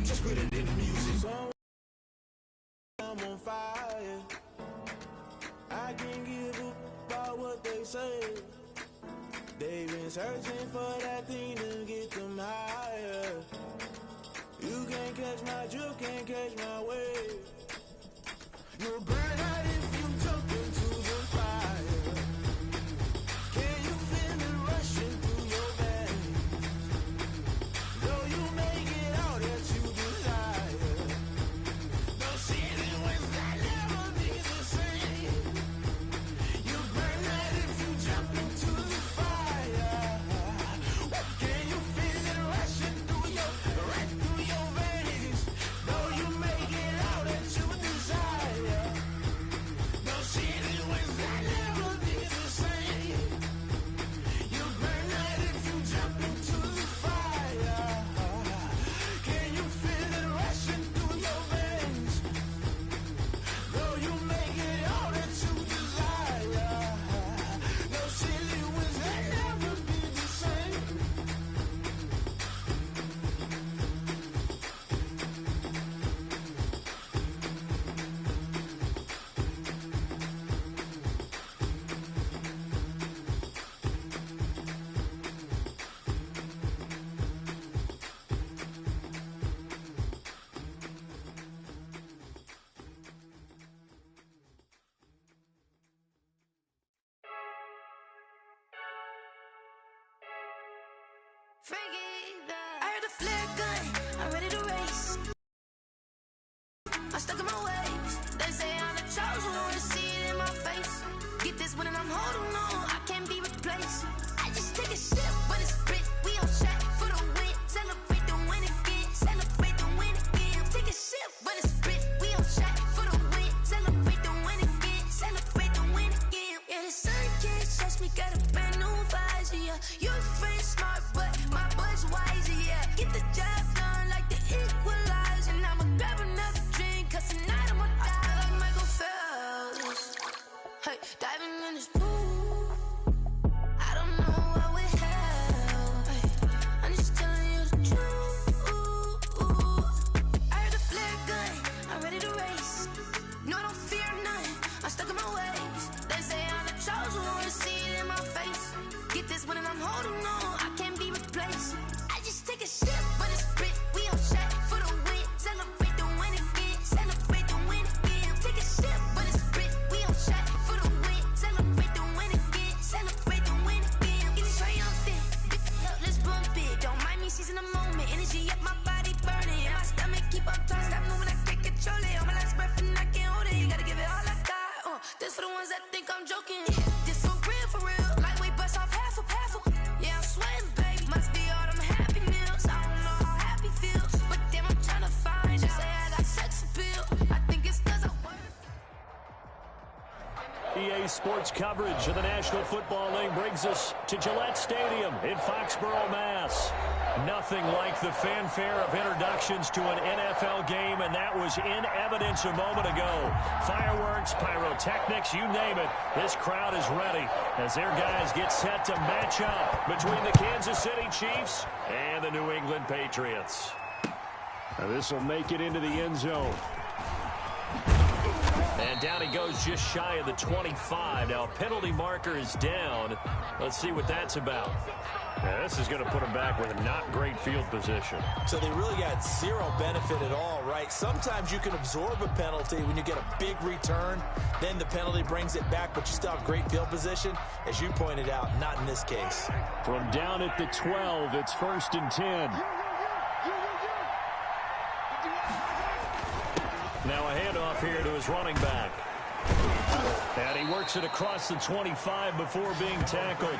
just put it in music. So I'm on fire. I can't give up about what they say. They've been searching for that thing to get them higher. You can't catch my drift, can't catch my wave. You'll burn out if you jump into the fire. Can you feel it rushing through your veins? Though you make it all that you desire. No ceiling wins that never be the same. You burn out if you jump into the fire. Can you feel it rushing through your veins? Though you make it all that you desire. No ceiling wins that never be the same. You burn out if you jump into the fire. Can you feel it rushing through your veins? Though you make it all that you desire. No ceiling wins that never be the same. I heard a flare gun, I'm ready to race. I'm stuck in my ways. They say I'm the chosen one, see it in my face. Get this one and I'm holding on, I can't be replaced. I just take a sip, but it's spit. We on track for the win. Celebrate the win again, celebrate the win again. Take a sip, but it's spit. We on track for the win. Celebrate the win again, celebrate the win again. Yeah, the sun can't touch me, got a brand new visor, yeah. Your friend's smart, but my bud's wiser, yeah. Get the job done like the equalizer. And I'ma grab another drink, cause tonight I'ma die like Michael Phelps. Hey, diving in this pool, I don't know what would help. Hey, I'm just telling you the truth. I heard a flare gun, I'm ready to race. No, I don't fear nothing, I'm stuck in my ways. They say I'm the chosen one, see it in my face. Get this one and I'm holding on, I can't be replaced. I just take a sip, but it's spit. We on track for the win. Celebrate the win again, celebrate the win again. Take a sip, but it's spit. We on track for the win. Celebrate the win again, celebrate the win again. Get it triumphant, let's bump it. Don't mind me seizing the moment. Energy up, my body burning. And my stomach keep up trying to stop moving, I can't control it. On my last breath and I can't hold it. You gotta give it all I got. This for the ones that think I'm joking. This for real, for real. Lightweight bust off half a. Yeah, I'm sweating, babe. Must be all them happy meals. I don't know how happy feels, but damn, I'm trying to find you. Say I got sex appeal. I think it's cause I work. EA Sports coverage of the National Football League brings us to Gillette Stadium in Foxborough, Mass. Nothing like the fanfare of introductions to an NFL game, and that was in evidence a moment ago. Fireworks, pyrotechnics, you name it. This crowd is ready as their guys get set to match up between the Kansas City Chiefs and the New England Patriots. Now this will make it into the end zone. And down he goes just shy of the 25. Now penalty marker is down. Let's see what that's about. Yeah, this is going to put him back with a not great field position. So they really got zero benefit at all, right? Sometimes you can absorb a penalty when you get a big return. Then the penalty brings it back, but you still have great field position. As you pointed out, not in this case. From down at the 12, it's 1st and 10. Now a handoff here to his running back. And he works it across the 25 before being tackled.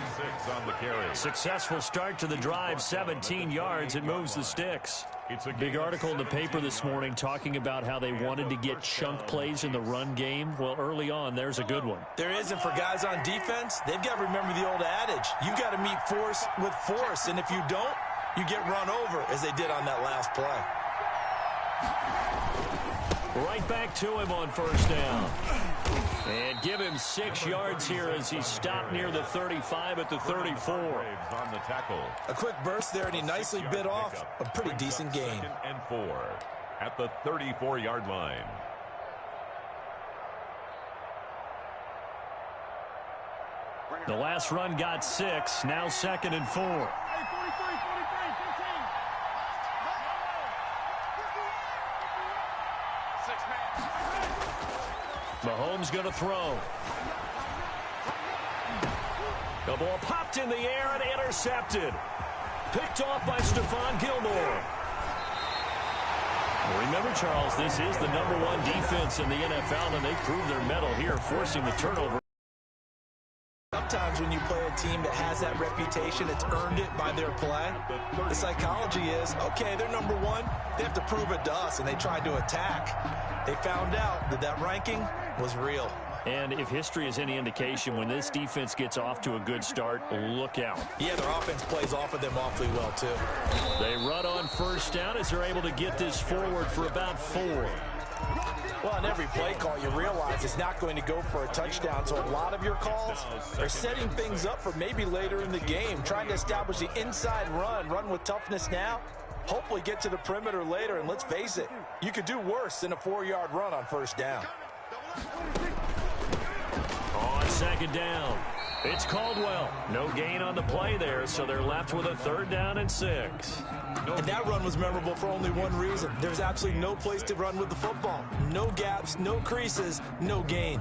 On the carry. Successful start to the drive, 17 yards. It moves the sticks. It's a big article in the paper this morning talking about how they wanted to get chunk plays in the run game. Well, early on, there's a good one. There is, and for guys on defense, they've got to remember the old adage. You've got to meet force with force, and if you don't, you get run over, as they did on that last play. Right back to him on 1st down. And give him 6 yards here as he stopped near the 35 at the 34. On the tackle. A quick burst there, and he nicely bit off a pretty decent gain. 2nd and 4 at the 34-yard line. The last run got 6. Now 2nd and 4. Mahomes going to throw. The ball popped in the air and intercepted. Picked off by Stephon Gilmore. Remember, Charles, this is the #1 defense in the NFL, and they proved their mettle here, forcing the turnover. Sometimes when you play a team that has that reputation, it's earned it by their play. The psychology is, okay, they're #1. They have to prove it to us, and they tried to attack. They found out that that ranking was real. And if history is any indication, when this defense gets off to a good start, look out. Yeah, their offense plays off of them awfully well, too. They run on 1st down as they're able to get this forward for about 4. Well, on every play call, you realize it's not going to go for a touchdown, so a lot of your calls are setting things up for maybe later in the game, trying to establish the inside run with toughness now, hopefully get to the perimeter later, and let's face it, you could do worse than a 4-yard run on 1st down. On 2nd down, it's Caldwell. No gain on the play there, so they're left with a 3rd down and 6. And that run was memorable for only one reason. There's absolutely no place to run with the football. No gaps, no creases, no gain.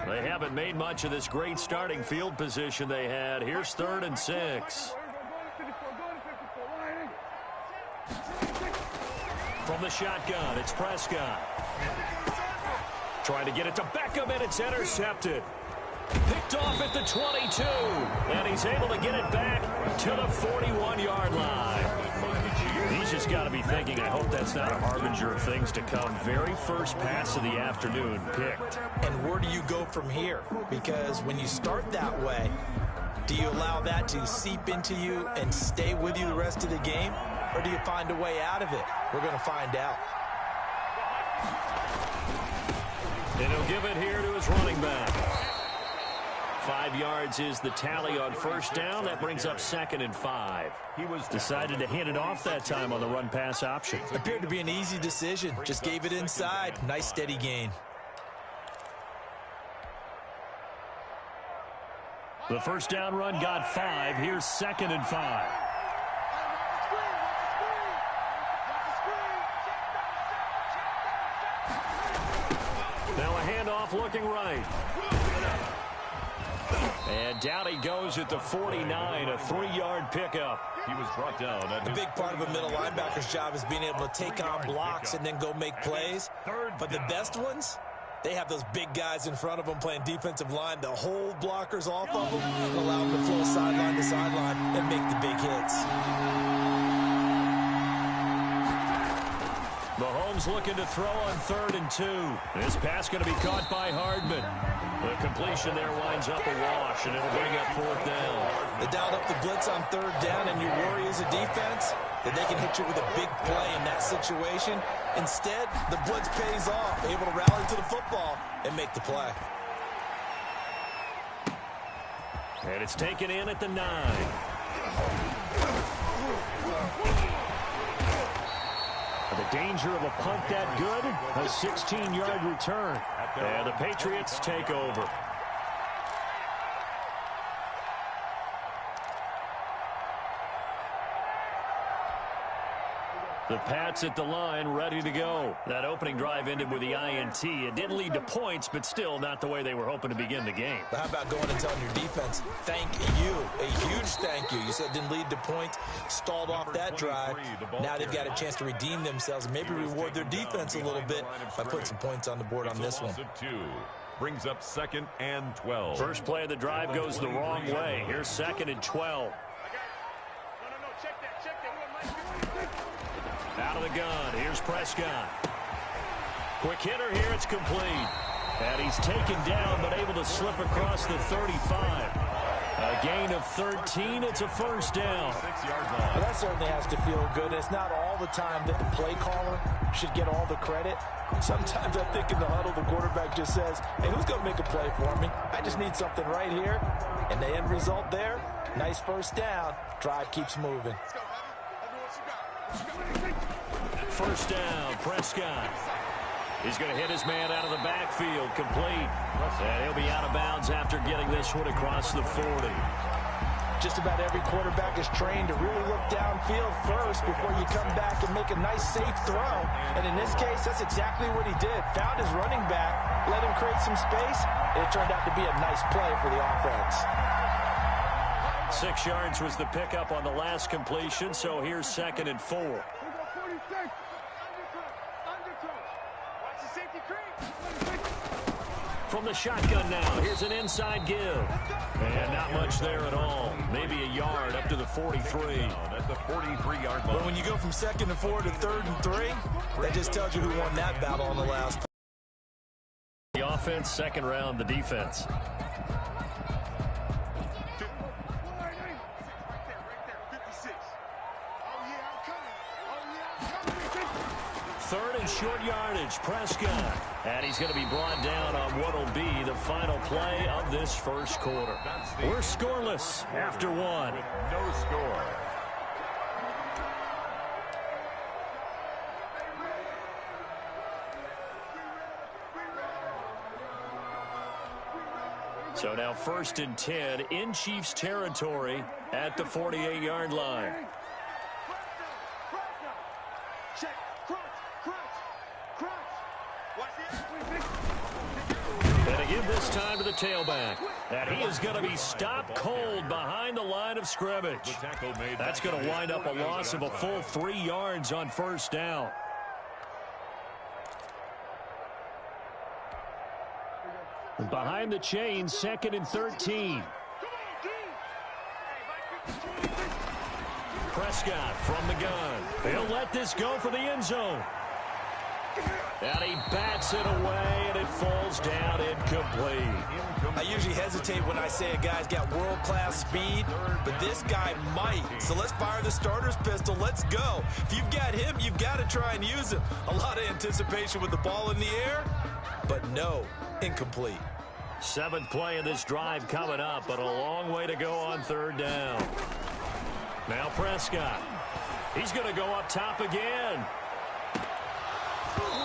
They haven't made much of this great starting field position they had. Here's 3rd and 6. From the shotgun, it's Prescott. Trying to get it to Beckham, and it's intercepted. Picked off at the 22, and he's able to get it back to the 41-yard line. He's just got to be thinking, I hope that's not a harbinger of things to come. Very first pass of the afternoon picked. And where do you go from here? Because when you start that way, do you allow that to seep into you and stay with you the rest of the game? Or do you find a way out of it? We're going to find out. And he'll give it here to his running back. 5 yards is the tally on 1st down. That brings up 2nd and 5. He was decided to hand it off that time on the run-pass option. Appeared to be an easy decision. Just gave it inside. Nice steady gain. The 1st down run got 5. Here's 2nd and 5. Now a handoff looking right. And down he goes at the 49, a 3-yard pickup. He was brought down. A big part of a middle linebacker's job is being able to take on blocks and then go make plays. But the best ones, they have those big guys in front of them playing defensive line to hold blockers off of them and allow them to flow sideline to sideline and make the big hits. Mahomes looking to throw on 3rd and 2. This pass going to be caught by Hardman. The completion there winds up a wash, and it'll bring up 4th down. They dialed up the blitz on 3rd down, and you worry as a defense that they can hit you with a big play in that situation. Instead, the blitz pays off, able to rally to the football and make the play. And it's taken in at the 9. The danger of a punt that good, a 16-yard return. And the Patriots take over. The Pats at the line, ready to go. That opening drive ended with the INT. It didn't lead to points, but still not the way they were hoping to begin the game. But how about going and telling your defense, thank you, a huge thank you. You said it didn't lead to points, stalled off that drive. Now they've got a chance to redeem themselves and maybe reward their defense a little bit by putting some points on the board on this one. Brings up 2nd and 12. First play of the drive goes the wrong way. Here's 2nd and 12. Out of the gun, here's Prescott. Quick hitter here, it's complete. And he's taken down, but able to slip across the 35. A gain of 13. It's a first down. 6-yard line. Well, that certainly has to feel good. It's not all the time that the play caller should get all the credit. Sometimes I think in the huddle, the quarterback just says, hey, who's going to make a play for me? I just need something right here. And the end result there, nice first down. Drive keeps moving. First down, Prescott. He's going to hit his man out of the backfield, complete. And he'll be out of bounds after getting this one across the 40. Just about every quarterback is trained to really look downfield first before you come back and make a nice, safe throw. And in this case, that's exactly what he did. Found his running back, let him create some space, and it turned out to be a nice play for the offense. 6 yards was the pickup on the last completion, so here's 2nd and 4. From the shotgun now, here's an inside give. And not much there at all. Maybe a yard up to the 43. At the 43-yard line. But when you go from 2nd and 4 to 3rd and 3, that just tells you who won that battle on the last. The offense, 2nd round, the defense. Third and short yardage, Prescott. And he's going to be brought down on what will be the final play of this first quarter. We're scoreless after 1. No score. So now 1st and 10 in Chiefs territory at the 48-yard line. And to give this time to the tailback. And he is going to be stopped cold behind the line of scrimmage. That's going to wind up a loss of a full 3 yards on first down. Behind the chains, 2nd and 13. Prescott from the gun. He'll let this go for the end zone. And he bats it away, and it falls down incomplete. I usually hesitate when I say a guy's got world-class speed, but this guy might. So let's fire the starter's pistol. Let's go. If you've got him, you've got to try and use him. A lot of anticipation with the ball in the air, but no, incomplete. 7th play of this drive coming up, but a long way to go on 3rd down. Now Prescott. He's going to go up top again.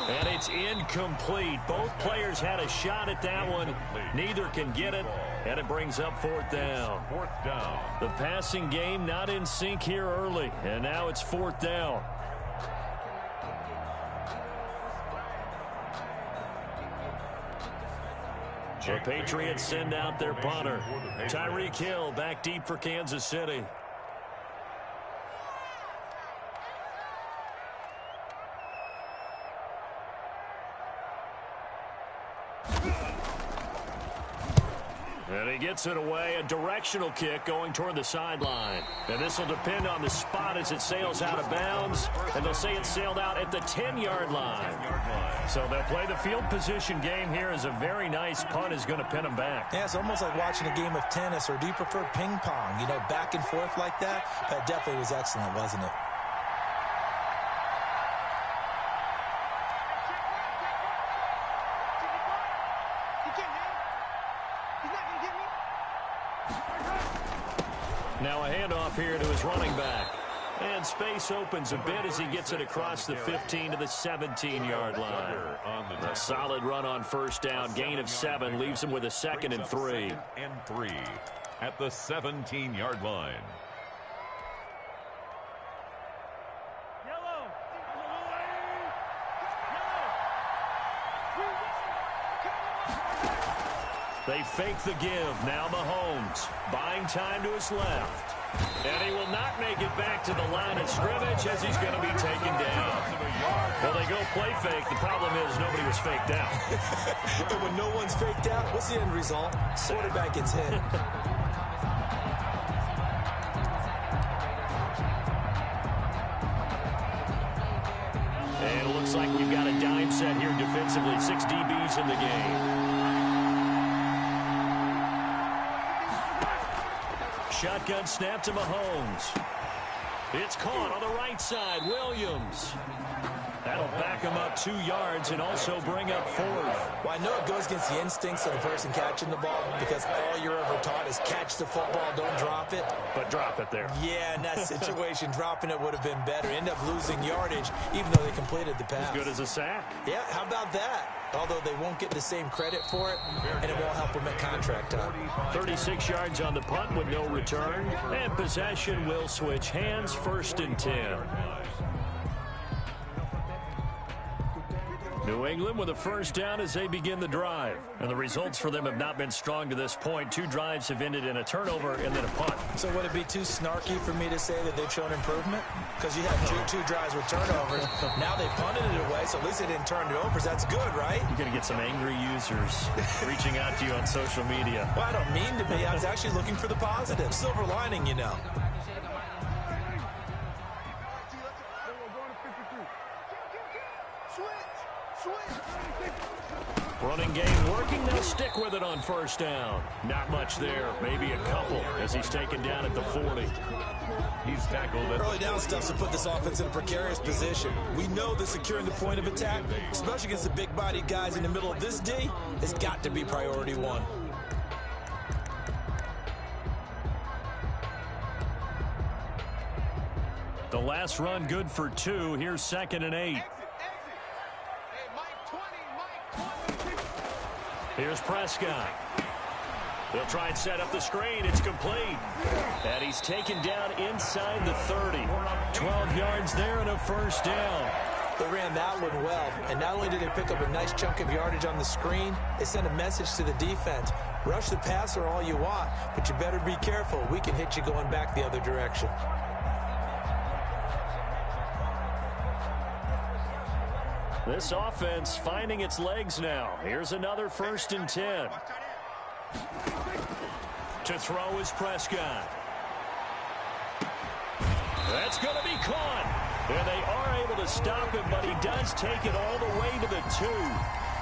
And it's incomplete. Both players had a shot at that one. Neither can get it, and it brings up 4th down. 4th down. The passing game not in sync here early, and now it's 4th down. The Patriots send out their punter. Tyreek Hill back deep for Kansas City. And he gets it away, a directional kick going toward the sideline. And this will depend on the spot as it sails out of bounds. And they'll say it sailed out at the 10-yard line. So they'll play the field position game here as a very nice punt is going to pin them back. Yeah, it's almost like watching a game of tennis, or do you prefer ping pong? You know, back and forth like that? That definitely was excellent, wasn't it? Now a handoff here to his running back. And space opens a bit as he gets it across the 15 to the 17-yard line. A solid run on first down. Gain of 7 leaves him with a 2nd and 3. And 3 at the 17-yard line. They fake the give. Now Mahomes buying time to his left. And he will not make it back to the line of scrimmage as he's going to be taken down. Well, they go play fake. The problem is nobody was faked out. And when no one's faked out, what's the end result? Quarterback gets hit. And it looks like we've got a dime set here defensively. 6 DBs in the game. Shotgun snap to Mahomes. It's caught on the right side. Williams. That'll back him up 2 yards and also bring up 4th. Well, I know it goes against the instincts of the person catching the ball because all you're ever taught is catch the football, don't drop it. But drop it there. Yeah, in that situation, dropping it would have been better. End up losing yardage, even though they completed the pass. As good as a sack. Yeah, how about that? Although they won't get the same credit for it, and it won't help them at contract time. 36 yards on the punt with no return. And possession will switch hands, 1st and 10. New England with a first down as they begin the drive. And the results for them have not been strong to this point. 2 drives have ended in a turnover and then a punt. So would it be too snarky for me to say that they've shown improvement? Because you have two drives with turnovers. Now they punted it away, so at least they didn't turn it over. So that's good, right? You're going to get some angry users reaching out to you on social media. Well, I don't mean to be. I was actually looking for the positive. Silver lining, you know. Running game working. They'll stick with it on first down. Not much there. Maybe a couple as he's taken down at the 40. He's tackled it. Early down stuff to put this offense in a precarious position. We know that securing the point of attack, especially against the big-bodied guys in the middle of this D, has got to be priority 1. The last run good for 2. Here's 2nd and 8. Here's Prescott. They'll try and set up the screen. It's complete. And he's taken down inside the 30. 12 yards there and a first down. They ran that one well, and not only did they pick up a nice chunk of yardage on the screen, they sent a message to the defense. Rush the passer all you want, but you better be careful. We can hit you going back the other direction. This offense finding its legs now. Here's another 1st and 10. To throw is Prescott. That's going to be caught. And they are able to stop him, but he does take it all the way to the 2.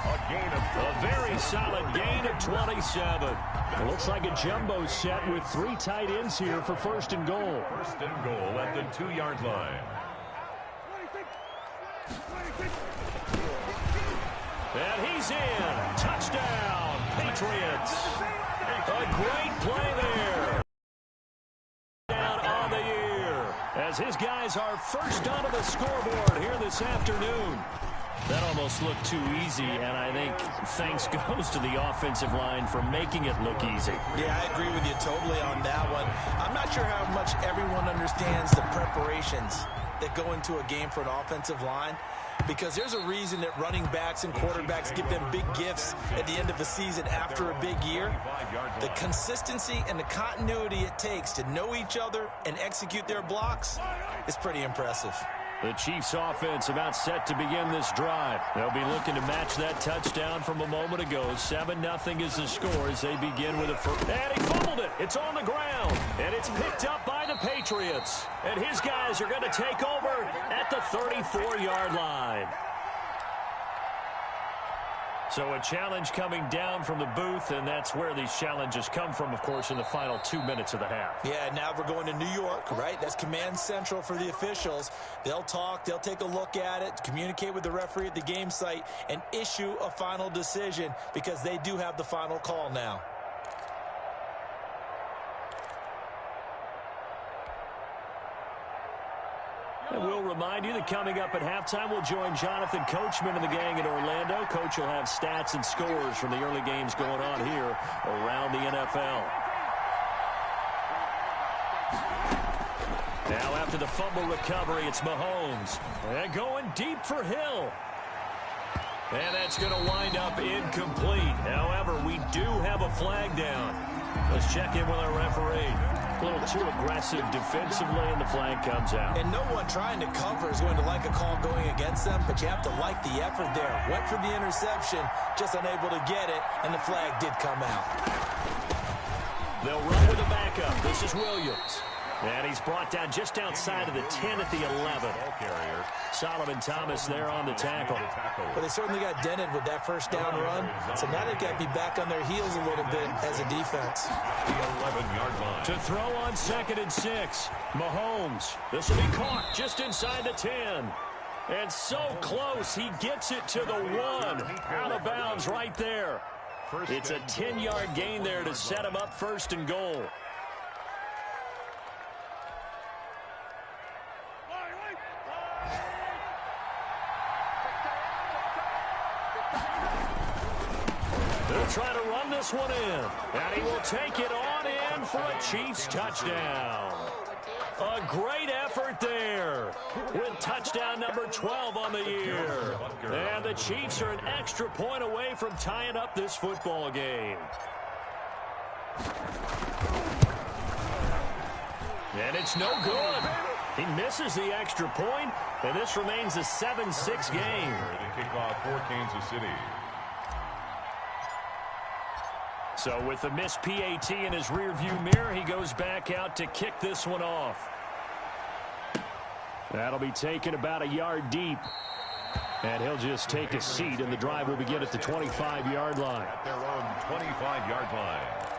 A very solid gain of 27. It looks like a jumbo set with 3 tight ends here for 1st and goal. 1st and goal at the 2-yard line. And he's in. Touchdown, Patriots. A great play there. Down on the year as his guys are first onto the scoreboard here this afternoon. That almost looked too easy, and I think thanks goes to the offensive line for making it look easy. Yeah, I agree with you totally on that one. I'm not sure how much everyone understands the preparations that go into a game for an offensive line, because there's a reason that running backs and quarterbacks give them big gifts at the end of the season after a big year. The consistency and the continuity it takes to know each other and execute their blocks is pretty impressive. The Chiefs offense about set to begin this drive. They'll be looking to match that touchdown from a moment ago. 7-0 is the score as they begin with a first. And he fumbled it. It's on the ground. And it's picked up by the Patriots. And his guys are going to take over at the 34-yard line. So a challenge coming down from the booth, and that's where these challenges come from, of course, in the final 2 minutes of the half. Yeah, now we're going to New York, right? That's command central for the officials. They'll talk, they'll take a look at it, communicate with the referee at the game site, and issue a final decision because they do have the final call now. And we'll remind you that coming up at halftime, we'll join Jonathan Coachman and the gang in Orlando. Coach will have stats and scores from the early games going on here around the NFL. Now after the fumble recovery, it's Mahomes. And going deep for Hill. And that's going to wind up incomplete. However, we do have a flag down. Let's check in with our referee. A little too aggressive defensively, and the flag comes out. And no one trying to cover is going to like a call going against them, but you have to like the effort there. Went for the interception, just unable to get it, and the flag did come out. They'll run with the backup. This is Williams. And he's brought down just outside of the 10 at the 11. Solomon Thomas there on the tackle. Well, they certainly got dented with that first down run, so now they've got to be back on their heels a little bit as a defense. The 11-yard line. To throw on 2nd and 6. Mahomes. This will be caught just inside the 10. And so close, he gets it to the 1. Out of bounds right there. It's a 10-yard gain there to set him up 1st and goal. They'll try to run this one in. And he will take it on in for a Chiefs touchdown. A great effort there with touchdown number 12 on the year. And the Chiefs are an extra point away from tying up this football game. And it's no good. He misses the extra point, and this remains a 7-6 game. The kickoff for Kansas City. So with the missed PAT in his rearview mirror, he goes back out to kick this one off. That'll be taken about a yard deep. And he'll just take a seat, and the drive will begin at the 25-yard line. At their own 25-yard line.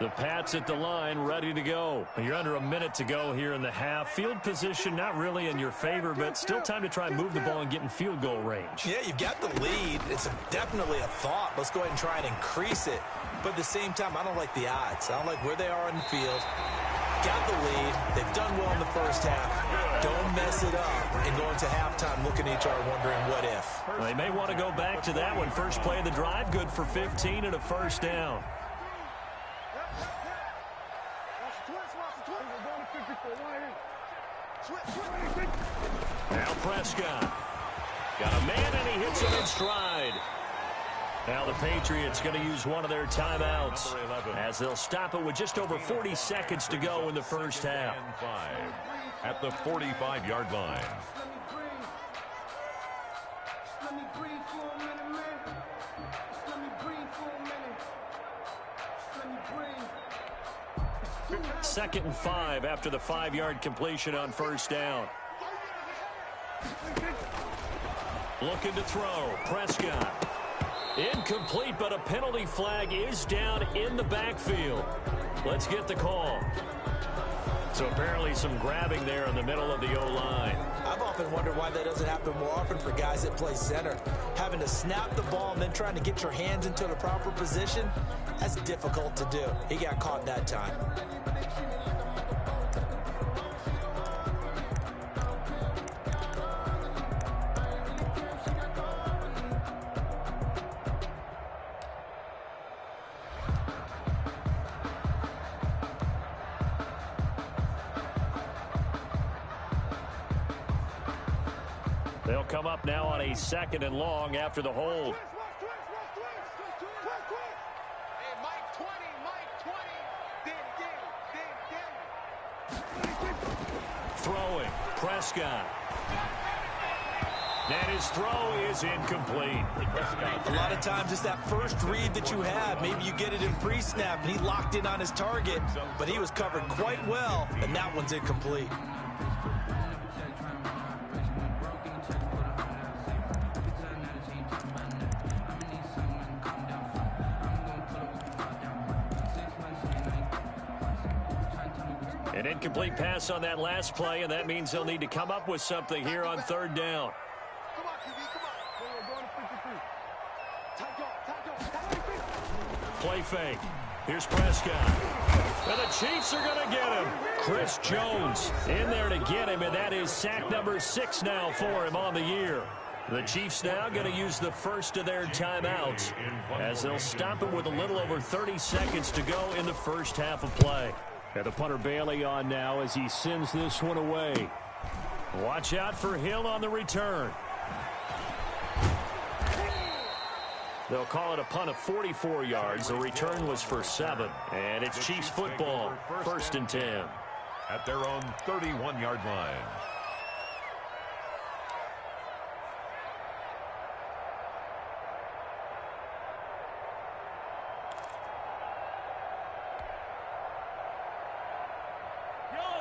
The Pats at the line, ready to go. You're under a minute to go here in the half. Field position not really in your favor, but still time to try and move the ball and get in field goal range. Yeah, you've got the lead. It's definitely a thought. Let's go ahead and try and increase it. But at the same time, I don't like the odds. I don't like where they are on the field. Got the lead. They've done well in the first half. Don't mess it up and go into halftime looking at each other wondering what if. Well, they may want to go back to that one. First play of the drive, good for 15 and a first down. Now Prescott. Got a man, and he hits him in stride. Now the Patriots going to use one of their timeouts as they'll stop it with just over 40 seconds to go in the first half. At the 45-yard line. Second and 5 after the 5-yard completion on first down. Looking to throw. Prescott. Incomplete, but a penalty flag is down in the backfield. Let's get the call. So apparently some grabbing there in the middle of the O-line. I've often wondered why that doesn't happen more often for guys that play center. Having to snap the ball and then trying to get your hands into the proper position, that's difficult to do. He got caught that time. They'll come up now on a second and long after the hold. Throwing. Prescott. And his throw is incomplete. A lot of times it's that first read that you have. Maybe you get it in pre-snap, and he locked in on his target, but he was covered quite well, and that one's incomplete. An incomplete pass on that last play, and that means they'll need to come up with something here on third down. Play fake. Here's Prescott. And the Chiefs are going to get him. Chris Jones in there to get him, and that is sack number 6 now for him on the year. The Chiefs now going to use the first of their timeouts as they'll stop it with a little over 30 seconds to go in the first half of play. And the punter Bailey on now as he sends this one away. Watch out for Hill on the return. They'll call it a punt of 44 yards. The return was for 7. And it's Chiefs football, first and 10. At their own 31-yard line.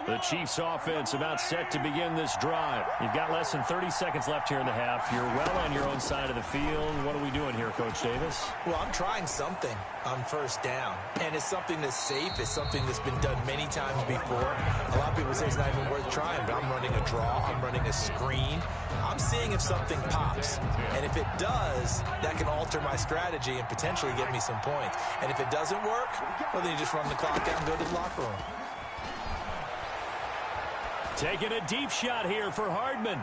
The Chiefs offense about set to begin this drive. You've got less than 30 seconds left here in the half. You're well on your own side of the field. What are we doing here, Coach Davis? Well, I'm trying something on first down, and it's something that's safe. It's something that's been done many times before. A lot of people say it's not even worth trying, but I'm running a draw. I'm running a screen. I'm seeing if something pops, and if it does, that can alter my strategy and potentially get me some points. And if it doesn't work, well, then you just run the clock out and go to the locker room. Taking a deep shot here for Hardman.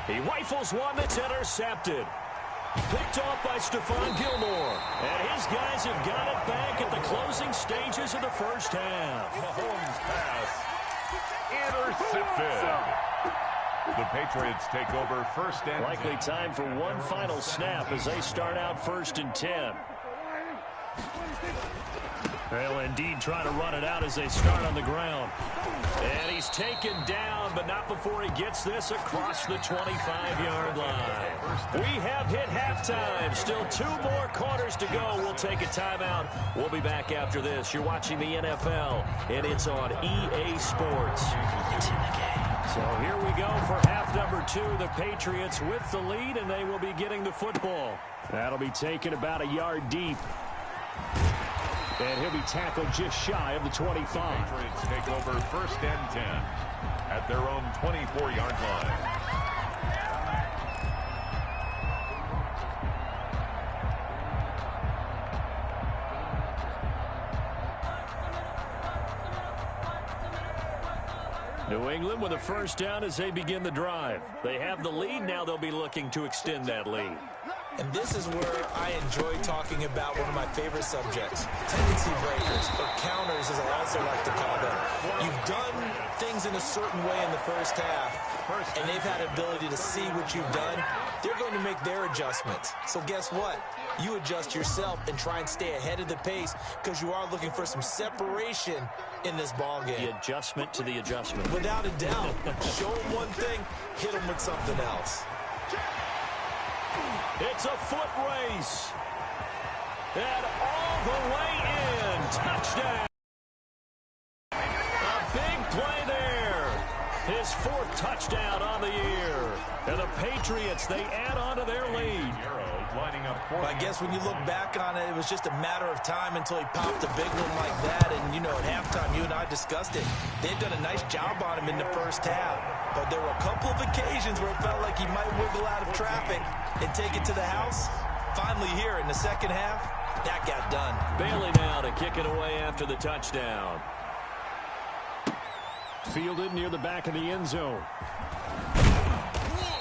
He rifles one that's intercepted. Picked off by Stephon Gilmore. And his guys have got it back at the closing stages of the first half. Mahomes pass intercepted. The Patriots take over first and 10. Likely time for one final snap as they start out 1st and 10. They'll indeed try to run it out as they start on the ground. And he's taken down, but not before he gets this across the 25-yard line. We have hit halftime. Still 2 more quarters to go. We'll take a timeout. We'll be back after this. You're watching the NFL, and it's on EA Sports. It's in the game. So here we go for half number 2. The Patriots with the lead, and they will be getting the football. That'll be taken about a yard deep. And he'll be tackled just shy of the 25. Patriots take over first and 10 at their own 24-yard line. New England with a first down as they begin the drive. They have the lead. Now they'll be looking to extend that lead. And this is where I enjoy talking about one of my favorite subjects, tendency breakers, or counters as I also like to call them. You've done things in a certain way in the first half, and they've had ability to see what you've done. They're going to make their adjustments. So guess what? You adjust yourself and try and stay ahead of the pace because you are looking for some separation in this ball game. The adjustment to the adjustment. Without a doubt. Show them one thing, hit them with something else. It's a foot race. And all the way in. Touchdown. A big play there. His 4th touchdown on the year. And the Patriots, they add on to their lead. Lining up Well, I guess when you look back on it, it was just a matter of time until he popped a big one like that. And, you know, at halftime, you and I discussed it. They'd done a nice job on him in the first half. But there were a couple of occasions where it felt like he might wiggle out of traffic and take it to the house. Finally here in the second half, that got done. Bailey now to kick it away after the touchdown. Fielded near the back of the end zone.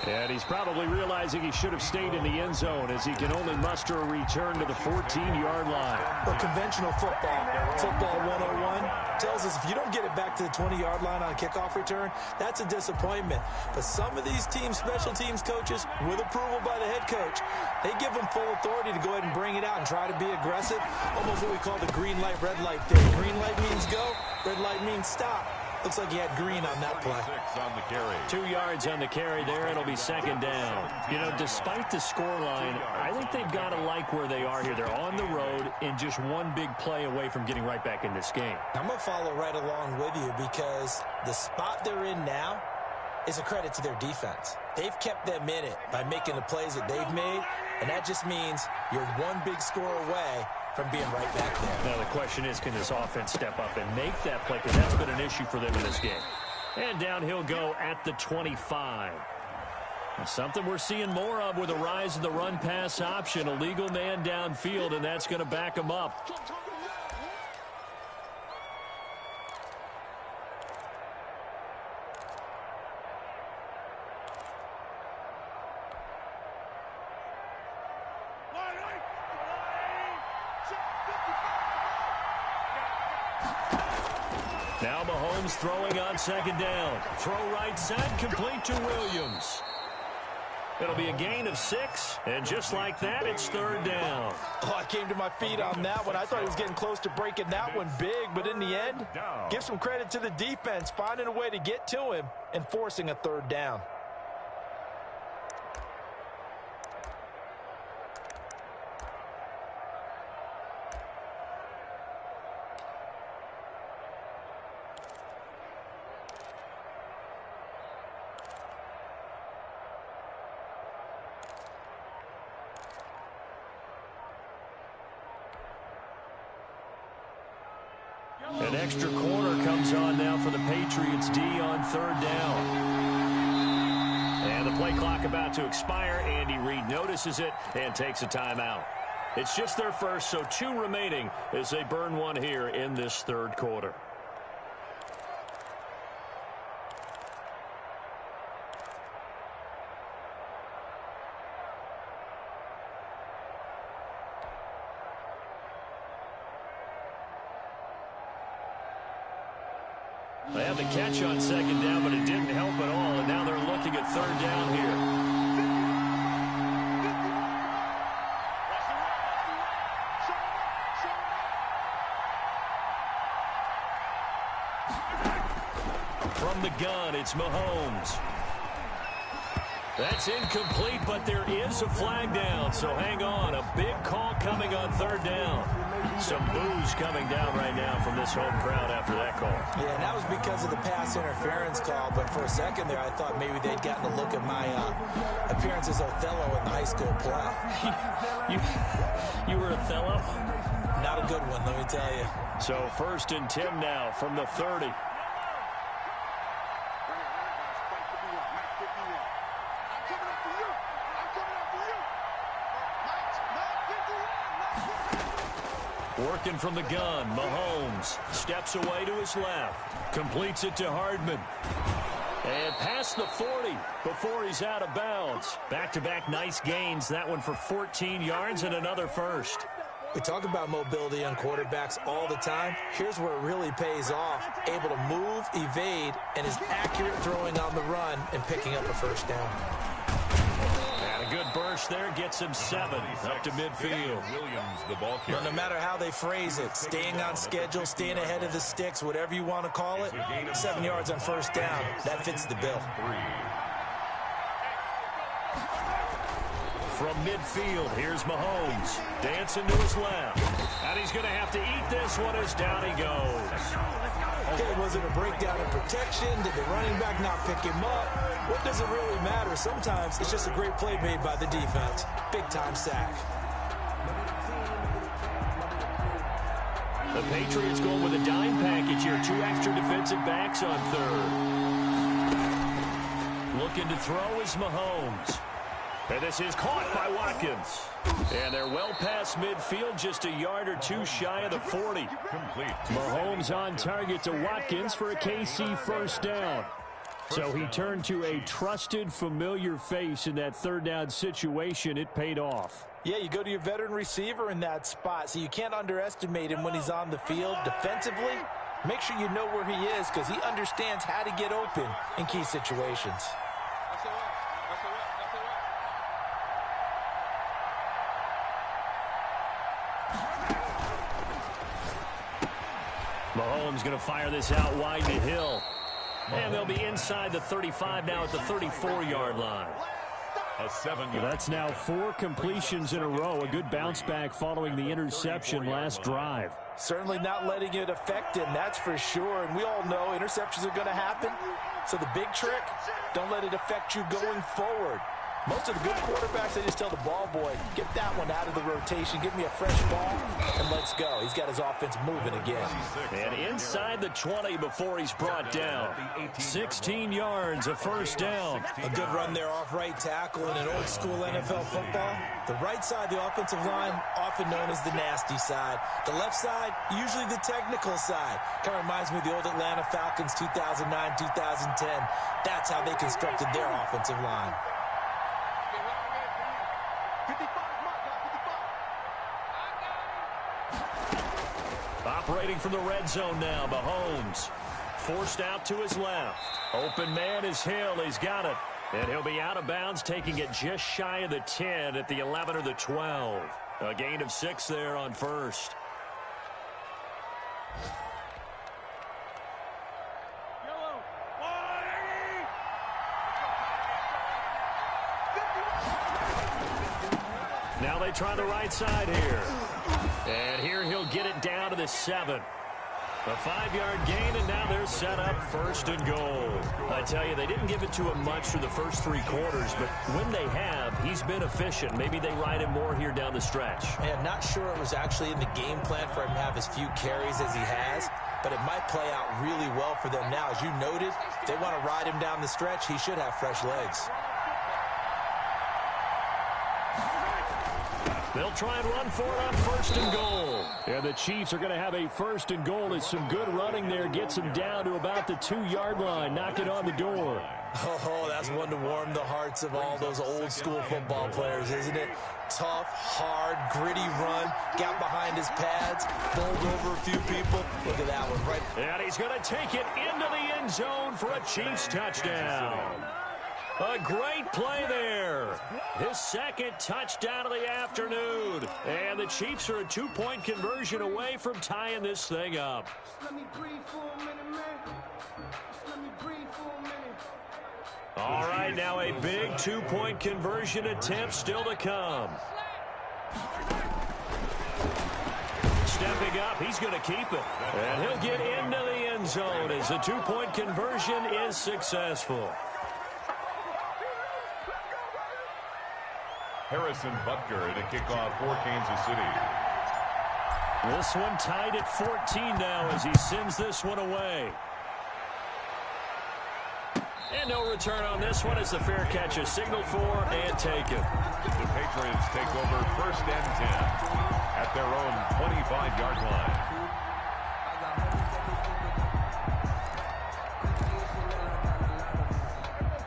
And he's probably realizing he should have stayed in the end zone as he can only muster a return to the 14-yard line. Well, conventional football 101, tells us if you don't get it back to the 20-yard line on a kickoff return, that's a disappointment. But some of these teams, special teams coaches, with approval by the head coach, they give them full authority to go ahead and bring it out and try to be aggressive. Almost what we call the green light, red light theory. Green light means go, red light means stop. Looks like he had green on that play. 6 on the carry. 2 yards on the carry there. It'll be second down. You know, despite the scoreline, I think they've got to like where they are here. They're on the road and just one big play away from getting right back in this game. I'm going to follow right along with you because the spot they're in now is a credit to their defense. They've kept them in it by making the plays that they've made, and that just means you're one big score away from being right back there. Now the question is, can this offense step up and make that play? Because that's been an issue for them in this game. And down he'll go at the 25. Something we're seeing more of with a rise in the run-pass option. A legal man downfield, and that's going to back him up. Now Mahomes throwing on second down. Throw right side, complete to Williams. It'll be a gain of 6, and just like that, it's third down. Oh, I came to my feet on that one. I thought he was getting close to breaking that one big, but in the end, give some credit to the defense, finding a way to get to him and forcing a third down. An extra corner comes on now for the Patriots D on third down. And the play clock about to expire. Andy Reid notices it and takes a timeout. It's just their first, so 2 remaining as they burn one here in this third quarter. They had the catch on second down, but it didn't help at all, and now they're looking at third down here. From the gun, it's Mahomes. That's incomplete, but there is a flag down, so hang on. A big call coming on third down. Some boos coming down right now from this home crowd after that call. Yeah, and that was because of the pass interference call, but for a second there, I thought maybe they'd gotten a look at my appearance as Othello in the high school play. You were Othello? Not a good one, let me tell you. So 1st and 10 now from the 30. Working from the gun, Mahomes steps away to his left, completes it to Hardman. And past the 40 before he's out of bounds. Back-to-back nice gains, that one for 14 yards and another first. We talk about mobility on quarterbacks all the time. Here's where it really pays off. Able to move, evade, and is accurate throwing on the run and picking up a first down. And a good burst there gets him 7 up to midfield. Williams, the ball carrier. No matter how they phrase it, staying on schedule, staying ahead of the sticks, whatever you want to call it, 7 yards on first down, that fits the bill. From midfield, here's Mahomes. Dancing to his left. And he's going to have to eat this one as down he goes. Okay, was it a breakdown in protection? Did the running back not pick him up? What does it really matter? Sometimes it's just a great play made by the defense. Big-time sack. The Patriots going with a dime package here. 2 extra defensive backs on third. Looking to throw is Mahomes. And this is caught by Watkins. And they're well past midfield, just a yard or 2 shy of the 40. Complete. Mahomes on target to Watkins for a KC first down. So he turned to a trusted, familiar face in that third down situation. It paid off. Yeah, you go to your veteran receiver in that spot, so you can't underestimate him when he's on the field. Defensively, make sure you know where he is because he understands how to get open in key situations. Mahomes going to fire this out wide to Hill. And they'll be inside the 35 now at the 34-yard line. A 7-yard. That's now 4 completions in a row. A good bounce back following the interception last drive. Certainly not letting it affect him, that's for sure. And we all know interceptions are going to happen. So the big trick, don't let it affect you going forward. Most of the good quarterbacks, they just tell the ball boy, get that one out of the rotation, give me a fresh ball, and let's go. He's got his offense moving again. And inside the 20 before he's brought down. 16 yards, a first down. A good run there off right tackle in an old school NFL football. The right side, the offensive line, often known as the nasty side. The left side, usually the technical side. Kind of reminds me of the old Atlanta Falcons 2009, 2010. That's how they constructed their offensive line. Operating from the red zone now, Mahomes. Forced out to his left. Open man is Hill. He's got it. And he'll be out of bounds, taking it just shy of the 10 at the 11 or the 12. A gain of 6 there on first. Now they try the right side here. And here he'll get it down to the 7. A 5-yard gain, and now they're set up 1st and goal. I tell you, they didn't give it to him much for the first 3 quarters, but when they have, he's been efficient. Maybe they ride him more here down the stretch. Man, not sure it was actually in the game plan for him to have as few carries as he has. but it might play out really well for them now. As you noted, if they want to ride him down the stretch, he should have fresh legs. They'll try and run for it on 1st and goal. And the Chiefs are going to have a 1st and goal as some good running there gets them down to about the 2-yard line. Knock it on the door. Oh, that's one to warm the hearts of all those old-school football players, isn't it? Tough, hard, gritty run, got behind his pads, bowled over a few people. Look at that one, right? And he's going to take it into the end zone for a Chiefs touchdown. A great play there. His 2nd touchdown of the afternoon. And the Chiefs are a 2-point conversion away from tying this thing up. All right, now a big 2-point conversion attempt still to come. Stepping up, he's going to keep it. And he'll get into the end zone as the 2-point conversion is successful. Harrison Butker to kick off for Kansas City. This one tied at 14 now as he sends this one away. And no return on this one as the fair catch is signaled for and taken. The Patriots take over 1st and 10 at their own 25-yard line.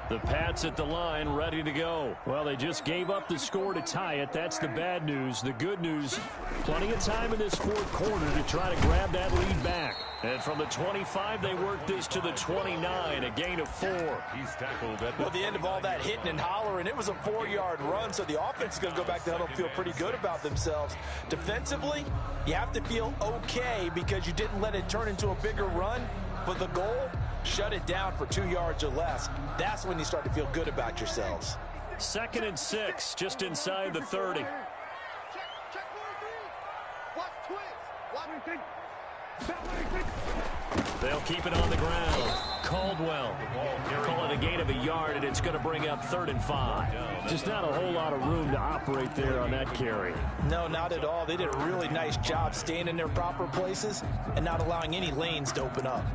The Pats at the line, ready to go. Well, they just gave up the score to tie it. That's the bad news. The good news, plenty of time in this 4th quarter to try to grab that lead back. And from the 25, they work this to the 29, a gain of 4. He's tackled at Well, the end of all that hitting and hollering, it was a 4-yard run, so the offense is going to go back to huddle and feel pretty good about themselves. Defensively, you have to feel okay because you didn't let it turn into a bigger run, but the goal, shut it down for 2 yards or less. That's when you start to feel good about yourselves. 2nd and 6, just inside the 30. They'll keep it on the ground. Caldwell call it a gain of a yard, and it's going to bring up 3rd and 5. Just not a whole lot of room to operate there on that carry. No, not at all. They did a really nice job staying in their proper places and not allowing any lanes to open up.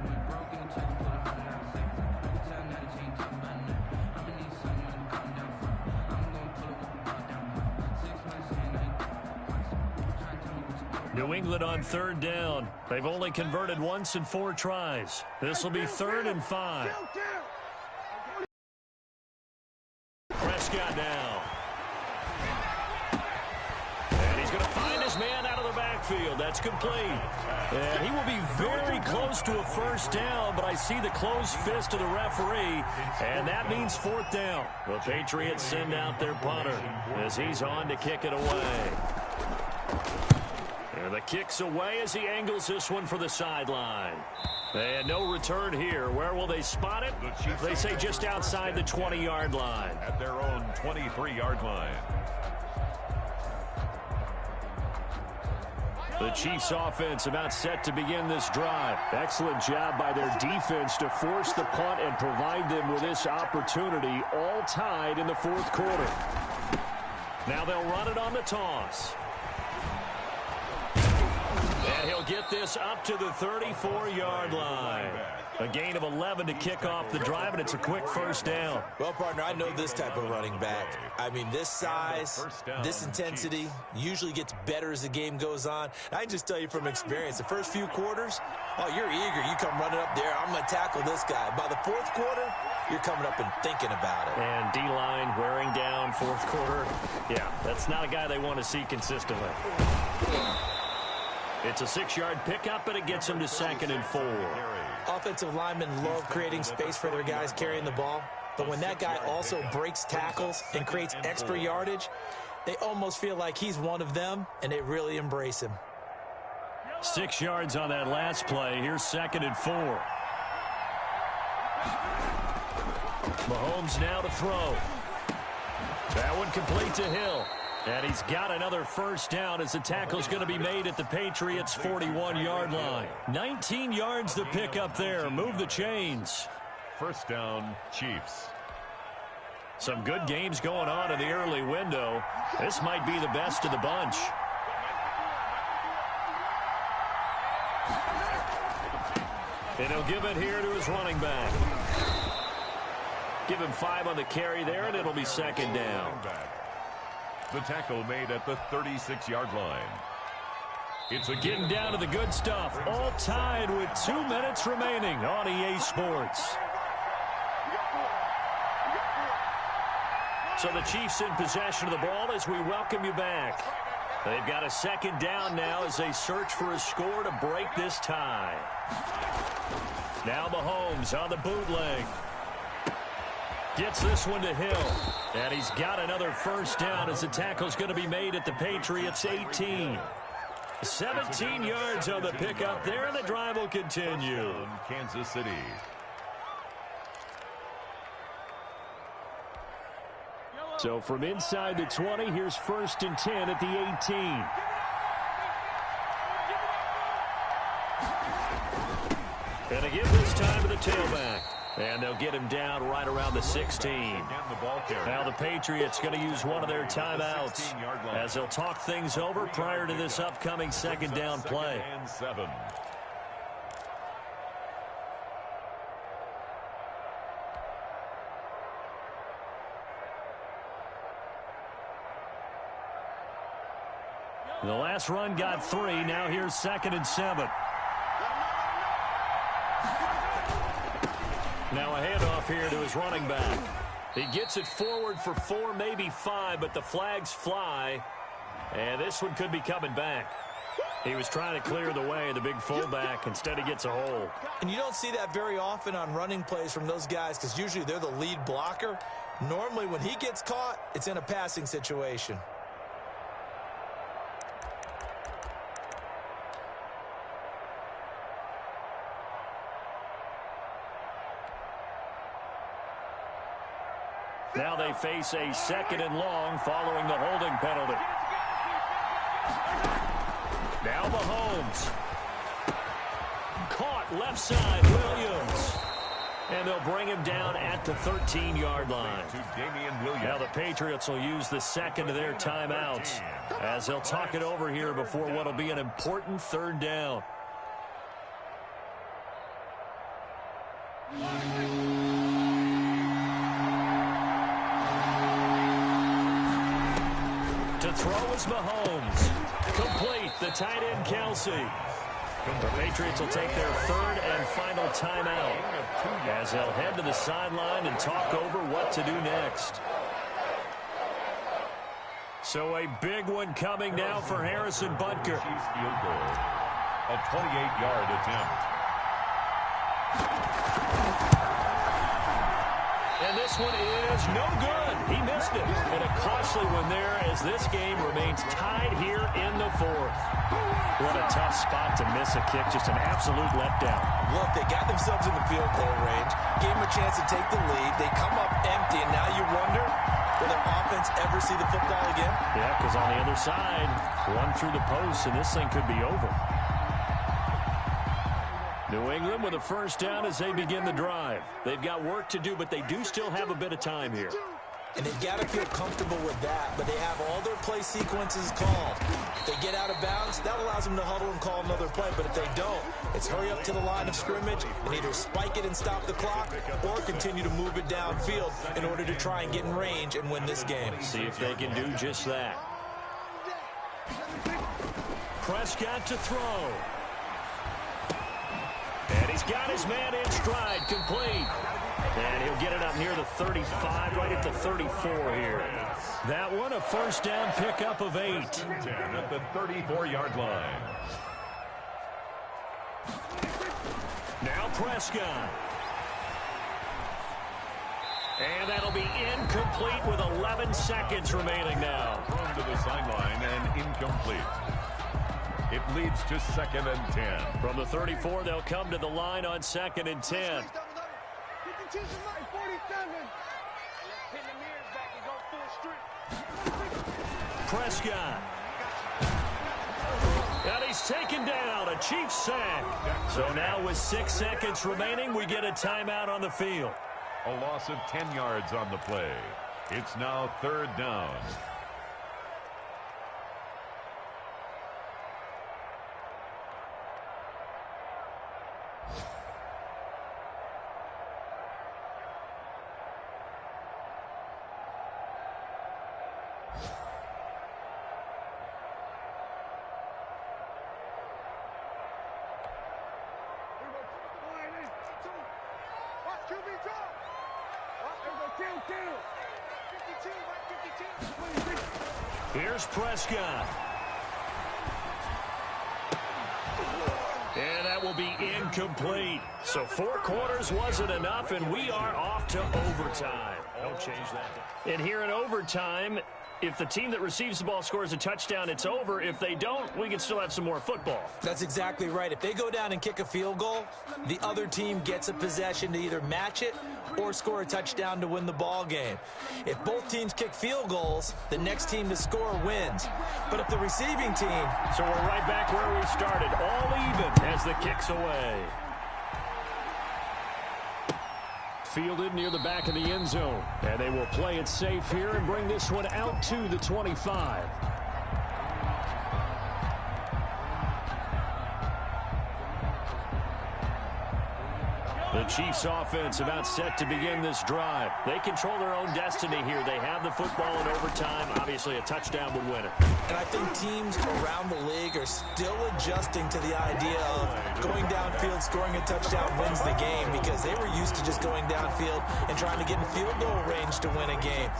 New England on 3rd down. They've only converted once in 4 tries. This will be 3rd and 5. Prescott now. And he's going to find his man out of the backfield. That's complete. And he will be very close to a 1st down, but I see the closed fist of the referee, and that means 4th down. The Patriots send out their punter as he's on to kick it away. And the kick's away as he angles this one for the sideline. And no return here. Where will they spot it? They say just outside the 20-yard line. At their own 23-yard line. The Chiefs offense about set to begin this drive. Excellent job by their defense to force the punt and provide them with this opportunity, all tied in the 4th quarter. Now they'll run it on the toss. And he'll get this up to the 34-yard line. A gain of 11 to kick off the drive, and it's a quick 1st down. Well, partner, I know this type of running back. I mean, this size, this intensity usually gets better as the game goes on. I can just tell you from experience, the first few quarters, oh, you're eager. You come running up there, I'm going to tackle this guy. By the 4th quarter, you're coming up and thinking about it. And D-line wearing down 4th quarter. Yeah, that's not a guy they want to see consistently. It's a 6-yard pickup, but it gets them to 2nd and 4. Offensive linemen love creating space for their guys carrying the ball, but when that guy also breaks tackles and creates extra yardage, they almost feel like he's one of them, and they really embrace him. 6 yards on that last play. Here's 2nd and 4. Mahomes now to throw. That one complete to Hill. And he's got another 1st down as the tackle's going to be made at the Patriots' 41-yard line. 19 yards to pick up there. Move the chains. 1st down, Chiefs. Some good games going on in the early window. This might be the best of the bunch. And he'll give it here to his running back. Give him 5 on the carry there, and it'll be second down. The tackle made at the 36-yard line. It's getting down to the good stuff. All tied with 2 minutes remaining on EA Sports. So the Chiefs in possession of the ball as we welcome you back. They've got a second down now as they search for a score to break this tie. Now Mahomes on the bootleg. Gets this one to Hill. And he's got another first down as the tackle's going to be made at the Patriots' 18. 17 yards on the pickup there, and the drive will continue. Kansas City. So from inside the 20, here's 1st and 10 at the 18. And again this time to the tailback. And they'll get him down right around the 16. Now the Patriots going to use one of their timeouts as they'll talk things over prior to this upcoming second down play. The last run got 3. Now here's 2nd and 7. Now a handoff here to his running back. He gets it forward for 4, maybe 5, but the flags fly. And this one could be coming back. He was trying to clear the way, the big fullback. Instead, he gets a hold. And you don't see that very often on running plays from those guys because usually they're the lead blocker. Normally, when he gets caught, it's in a passing situation. Now they face a 2nd and long following the holding penalty. Now Mahomes. Caught left side, Williams. And they'll bring him down at the 13-yard line. Now the Patriots will use the second of their timeouts as they'll talk it over here before what will be an important 3rd down. To throw is Mahomes. Complete, the tight end Kelsey. The Patriots will take their 3rd and final timeout as they'll head to the sideline and talk over what to do next. So a big one coming now for Harrison Butker. Field goal. A 28-yard attempt. And this one is no good. He missed it. And a costly one there as this game remains tied here in the 4th. What a tough spot to miss a kick. Just an absolute letdown. Look, they got themselves in the field goal range, gave them a chance to take the lead. They come up empty, and now you wonder, will their offense ever see the football again? Yeah, because on the other side, one through the post, and this thing could be over. New England with a first down as they begin the drive. They've got work to do, but they do still have a bit of time here. And they've got to feel comfortable with that, but they have all their play sequences called. If they get out of bounds, that allows them to huddle and call another play, but if they don't, it's hurry up to the line of scrimmage and either spike it and stop the clock or continue to move it downfield in order to try and get in range and win this game. See if they can do just that. Prescott to throw. And he's got his man in stride, complete. And he'll get it up near the 35, right at the 34 here. That one, a first down pickup of 8. 10 at the 34-yard line. Now Prescott. And that'll be incomplete with 11 seconds remaining now. Thrown to the sideline and incomplete. It leads to 2nd and 10. From the 34, they'll come to the line on 2nd and 10. Prescott. And he's taken down, a Chiefs sack. So now with 6 seconds remaining, we get a timeout on the field. A loss of 10 yards on the play. It's now 3rd down. Here's Prescott. And that will be incomplete. So 4 quarters wasn't enough, and we are off to overtime. Don't change that. And here in overtime, if the team that receives the ball scores a touchdown, it's over. If they don't, we can still have some more football. That's exactly right. If they go down and kick a field goal, the other team gets a possession to either match it or score a touchdown to win the ball game. If both teams kick field goals, the next team to score wins. But if the receiving team... So we're right back where we started, all even as the kick's away. Fielded near the back of the end zone. And they will play it safe here and bring this one out to the 25. The Chiefs offense about set to begin this drive. They control their own destiny here. They have the football in overtime. Obviously, a touchdown would win it. And I think teams around the league are still adjusting to the idea of going downfield, scoring a touchdown wins the game, because they were used to just going downfield and trying to get in field goal range to win a game.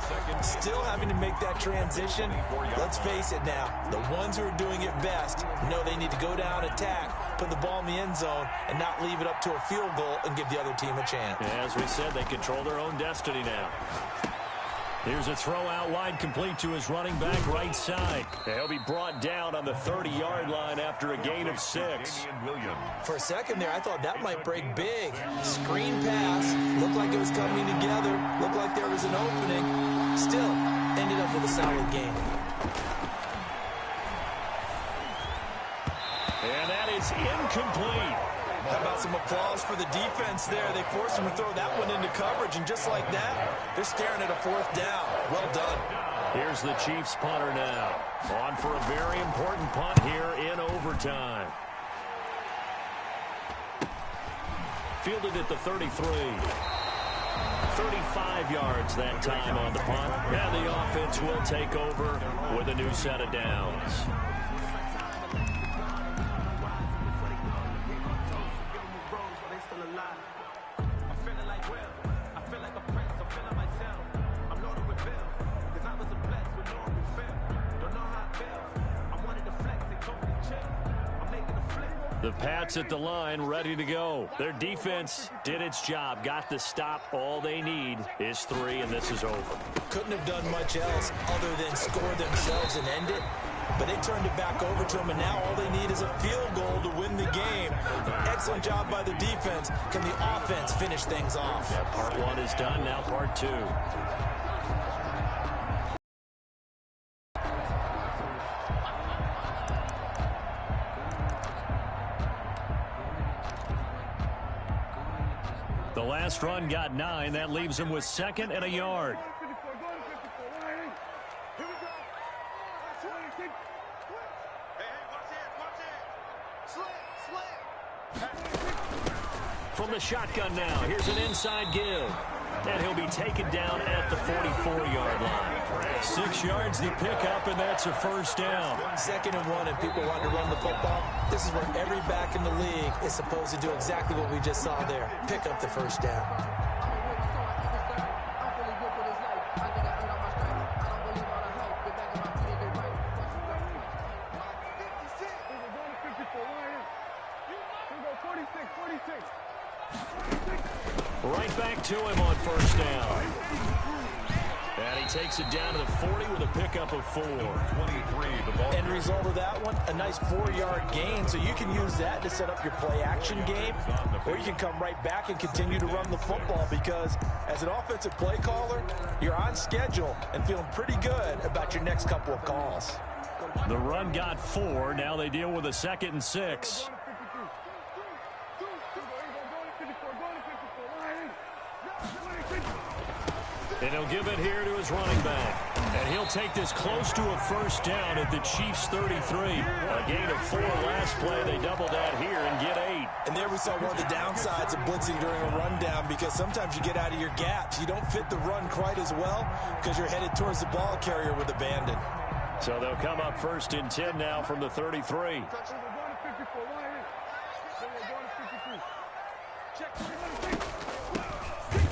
Still having to make that transition. Let's face it now, the ones who are doing it best know they need to go down, attack, put the ball in the end zone, and not leave it up to a field goal and give the other team a chance. Yeah, as we said, they control their own destiny now. Here's a throw out wide, complete to his running back right side. He'll be brought down on the 30-yard line after a gain of 6. For a second there, I thought that might break big. Screen pass. Looked like it was coming together. Looked like there was an opening. Still, ended up with a solid game. And that is incomplete. How about some applause for the defense there? They forced him to throw that one into coverage, and just like that, they're staring at a 4th down. Well done. Here's the Chiefs punter now. On for a very important punt here in overtime. Fielded at the 33. 35 yards that time on the punt. And the offense will take over with a new set of downs. The Pats at the line, ready to go. Their defense did its job, got the stop. All they need is 3, and this is over. Couldn't have done much else other than score themselves and end it. But they turned it back over to them, and now all they need is a field goal to win the game. Excellent job by the defense. Can the offense finish things off? Yeah, part 1 is done, now part 2. The last run got 9. That leaves him with 2nd and a yard. From the shotgun now, here's an inside give. And he'll be taken down at the 44-yard line. 6 yards the pickup, and that's a 1st down. 2nd and 1, and people want to run the football. This is where every back in the league is supposed to do exactly what we just saw there. Pick up the 1st down. Right back to him on 1st down. And he takes it down to the 40 with a pickup of 4. 23, the ball. End result of that one, a nice 4-yard gain. So you can use that to set up your play-action game, or you can come right back and continue to run the football, because as an offensive play caller, you're on schedule and feeling pretty good about your next couple of calls. The run got 4. Now they deal with a 2nd and 6. And he'll give it here to his running back. And he'll take this close to a 1st down at the Chiefs' 33. A gain of 4 last play. They double that here and get 8. And there we saw one of the downsides of blitzing during a rundown, because sometimes you get out of your gaps. You don't fit the run quite as well because you're headed towards the ball carrier with abandon. So they'll come up 1st and 10 now from the 33.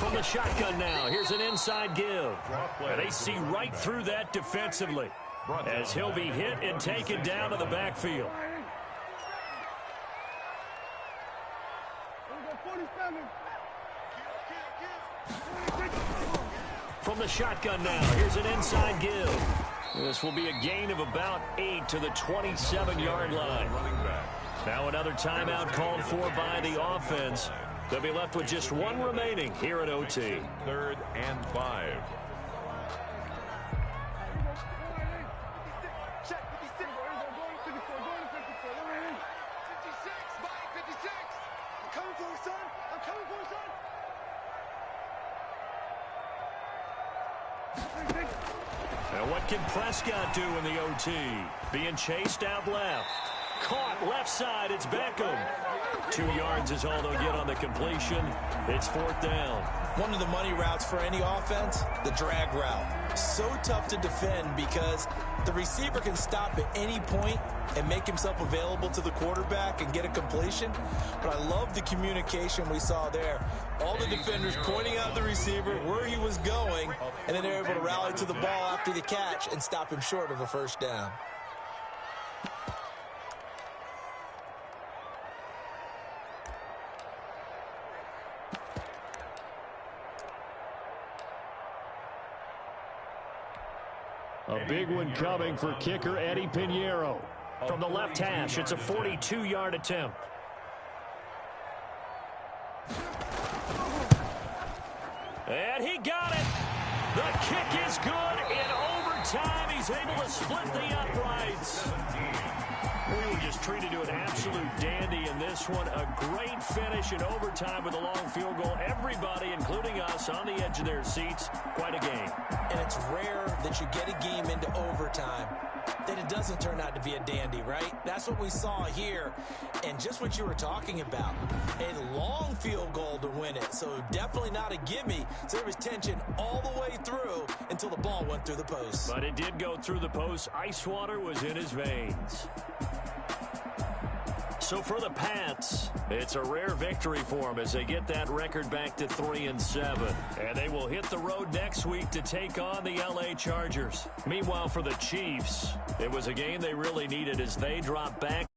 From the shotgun now, here's an inside give. And they see right through that defensively as he'll be hit and taken down to the backfield. From the shotgun now, here's an inside give. This will be a gain of about 8 to the 27-yard line. Now another timeout called for by the offense. They'll be left with just one remaining here at OT. 3rd and 5. And what can Prescott do in the OT? Being chased out left. Caught left side. It's Beckham. 2 yards is all they'll get on the completion. It's 4th down. One of the money routes for any offense, the drag route. So tough to defend because the receiver can stop at any point and make himself available to the quarterback and get a completion. But I love the communication we saw there. All the defenders pointing out the receiver, where he was going, and then they're able to rally to the ball after the catch and stop him short of a 1st down. A big one coming for kicker Eddie Pinheiro. From the left hash, it's a 42-yard attempt. And he got it. The kick is good in overtime. He's able to split the uprights. We were just treated to an absolute dandy in this one. A great finish in overtime with a long field goal. Everybody, including us, on the edge of their seats. Quite a game. And it's rare that you get a game into overtime that it doesn't turn out to be a dandy, right? That's what we saw here. And just what you were talking about, a long field goal to win it. So definitely not a gimme. So there was tension all the way through until the ball went through the post. But it did go through the post. Ice water was in his veins. So for the Pats, it's a rare victory for them as they get that record back to 3-7. And they will hit the road next week to take on the LA Chargers. Meanwhile, for the Chiefs, it was a game they really needed as they drop back